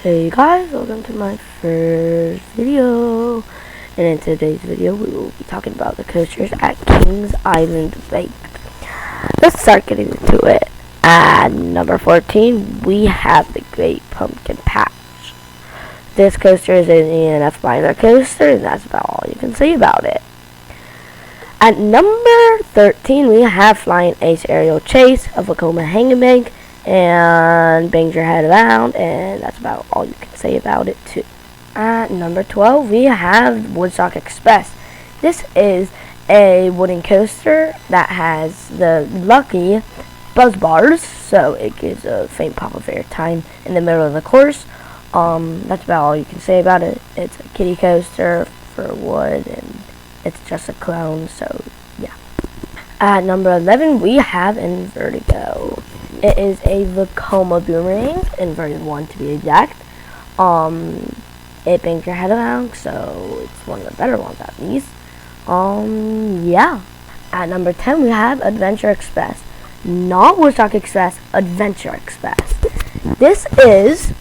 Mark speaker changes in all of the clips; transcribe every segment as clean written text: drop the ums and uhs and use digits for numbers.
Speaker 1: Hey guys, welcome to my first video. And in today's video we will be talking about the coasters at Kings Island Lake. Let's start getting into it. At number 14 we have the Great Pumpkin Patch. This coaster is an E&F minor coaster, and that's about all you can say about it. At number 13 we have Flying Ace Aerial Chase, a Vekoma Hang Bank, and bangs your head around, and that's about all you can say about it too. At number 12 we have Woodstock Express. This is a wooden coaster that has the lucky buzz bars, so it gives a faint pop of air time in the middle of the course. That's about all you can say about it. It's a kiddie coaster for wood, and it's just a clone, so yeah. At number 11 we have Vertigo. It is a Vekoma boomerang, inverted one to be exact. It bangs your head around, so it's one of the better ones at least. Yeah. At number 10 we have Adventure Express. Not Woodstock Express, Adventure Express. This is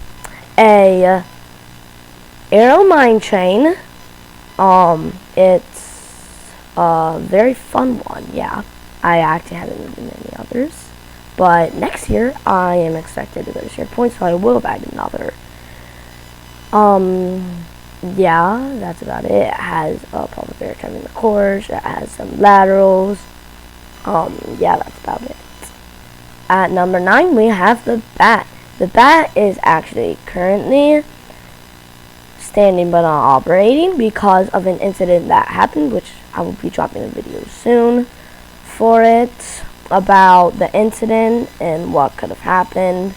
Speaker 1: a aero mine train. It's a very fun one, yeah. I actually haven't ridden any others. But next year, I am expected to go to Shared Point, so I will ride another. Yeah, that's about it. It has a pop of air time in the course. It has some laterals. Yeah, that's about it. At number 9, we have the Bat. The Bat is actually currently standing but not operating because of an incident that happened, which I will be dropping a video soon for it, about the incident and what could have happened.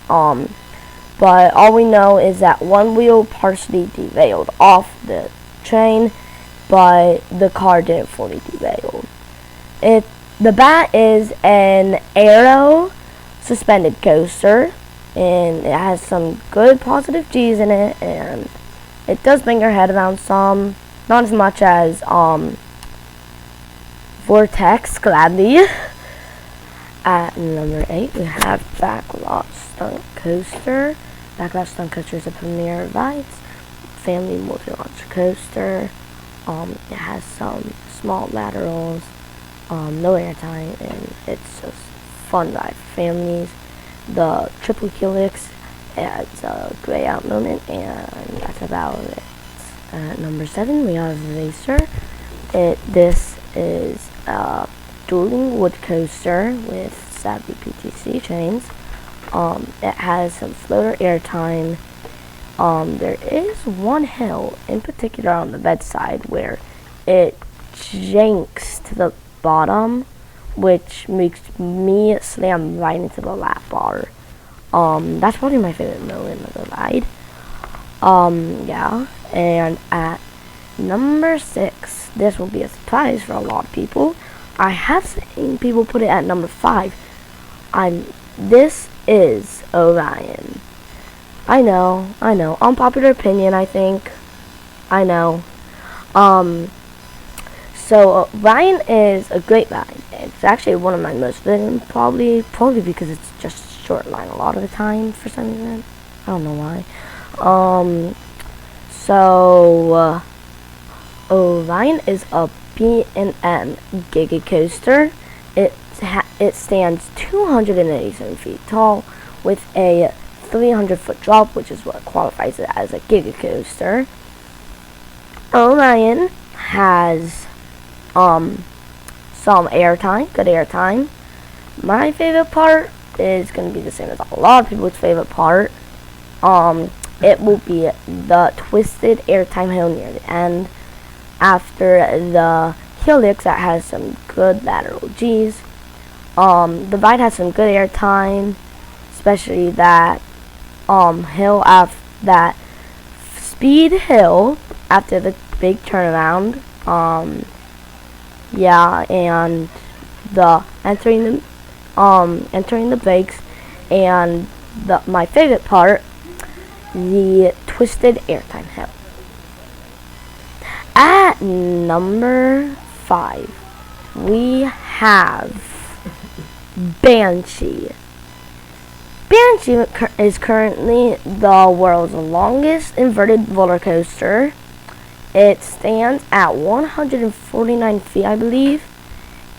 Speaker 1: But all we know is that one wheel partially derailed off the train, but the car didn't fully derail. The Bat is an aero suspended coaster, and it has some good positive G's in it, and it does bang your head around some, not as much as Vortex, gladly. At number 8, we have Backlot Stunt Coaster. Backlot Stunt Coaster is a premier rides family multi-launch coaster. It has some small laterals, no airtime, and it's just fun ride for families. The triple helix adds a gray out moment, and that's about it. At number 7, we have Racer. This is a dueling wood coaster with savvy PTC chains. It has some floater airtime. There is one hill in particular on the Bedside where it janks to the bottom, which makes me slam right into the lap bar. That's probably my favorite moment of the ride. Yeah. And at number 6, this will be a surprise for a lot of people. I have seen people put it at number 5. This is Orion. I know. Unpopular opinion, I think. I know. So Orion is a great ride. It's actually one of my most ridden, probably because it's just a short line a lot of the time for some reason. I don't know why. So Orion is a B&M Giga Coaster. It stands 287 feet tall with a 300-foot drop, which is what qualifies it as a Giga Coaster. Orion has some airtime, good airtime. My favorite part is going to be the same as a lot of people's favorite part. It will be the twisted airtime hill near the end. After the helix that has some good lateral G's. The ride has some good air time, especially that hill after that speed hill after the big turnaround. Yeah, and the entering the brakes, and my favorite part, the twisted airtime hill. At number 5, we have Banshee. Banshee is currently the world's longest inverted roller coaster. It stands at 149 feet, I believe,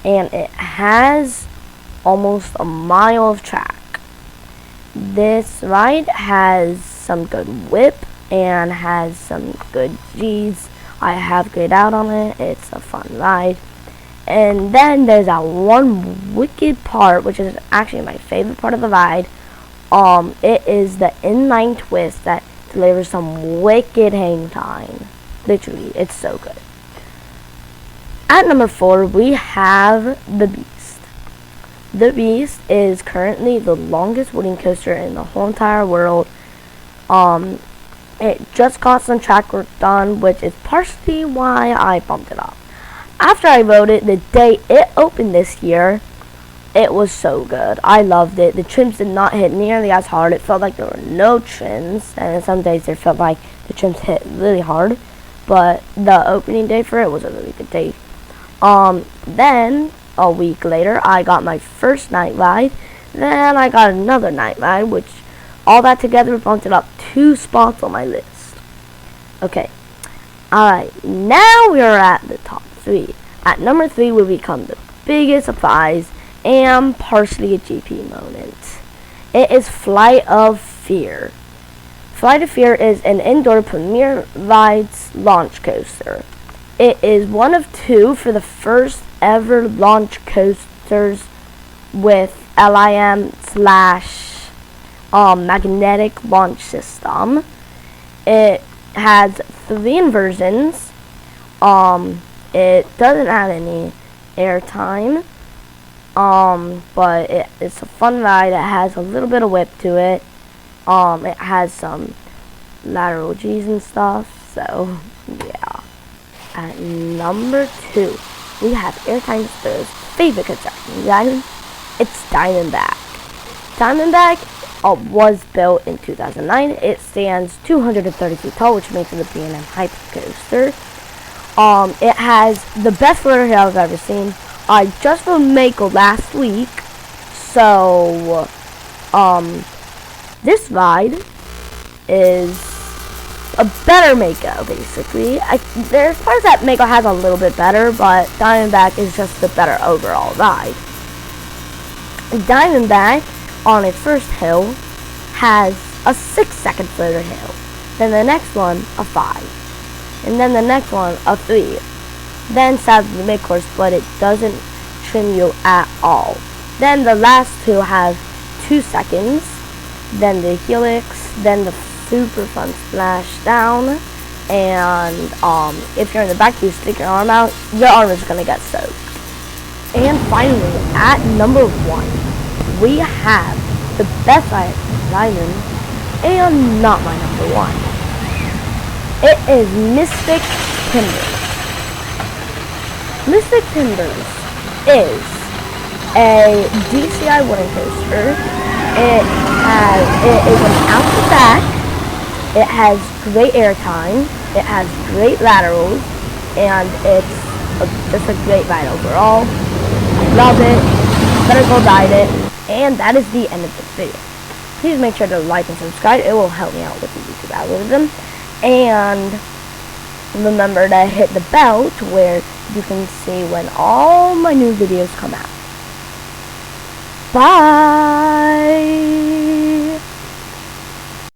Speaker 1: and it has almost a mile of track. This ride has some good whip and has some good G's. I have grayed out on it. It's a fun ride. And then there's that one wicked part, which is actually my favorite part of the ride. It is the inline twist that delivers some wicked hang time. Literally, it's so good. At number 4, we have the Beast. The Beast is currently the longest wooden coaster in the whole entire world. It just got some track work done, which is partially why I bumped it up. After I rode it, the day it opened this year, it was so good. I loved it. The trims did not hit nearly as hard. It felt like there were no trims, and some days it felt like the trims hit really hard. But the opening day for it was a really good day. Then a week later, I got my first night ride. Then I got another night ride, which all that together bumped it up 2 spots on my list. Okay. Alright, now we are at the top 3. At number 3 will become the biggest surprise and partially a GP moment. It is Flight of Fear. Flight of Fear is an indoor premier rides launch coaster. It is one of 2 for the first ever launch coasters with LIM/magnetic launch system. It has 3 inversions. It doesn't have any airtime. But it's a fun ride. It has a little bit of whip to it. It has some lateral G's and stuff. So yeah. At number 2, we have Airtime Spur's favorite construction. It's Diamondback. Diamondback was built in 2009. It stands 230 feet tall, which makes it a B&M hypercoaster. It has the best flitter hill I've ever seen. I just rode Mako last week, so this ride is a better Mako, basically. There's parts that Mako has a little bit better, but Diamondback is just the better overall ride. Diamondback, on its first hill, has a 6-second flitter hill. Then the next one, a 5. And then the next one, a 3. Then sadly the mid-course, but it doesn't trim you at all. Then the last 2 have 2 seconds. Then the helix, then the super fun splashdown. And if you're in the back, you stick your arm out, your arm is gonna get soaked. And finally, at number 1, we have the Bedside Diamond, and not my number 1. It is Mystic Timbers. Mystic Timbers is a DCI wooden coaster. It is an out the back. It has great airtime. It has great laterals, and it's just a great ride overall. I love it. Better go ride it. And that is the end of this video. Please make sure to like and subscribe. It will help me out with the YouTube algorithm. And remember to hit the bell to where you can see when all my new videos come out. Bye!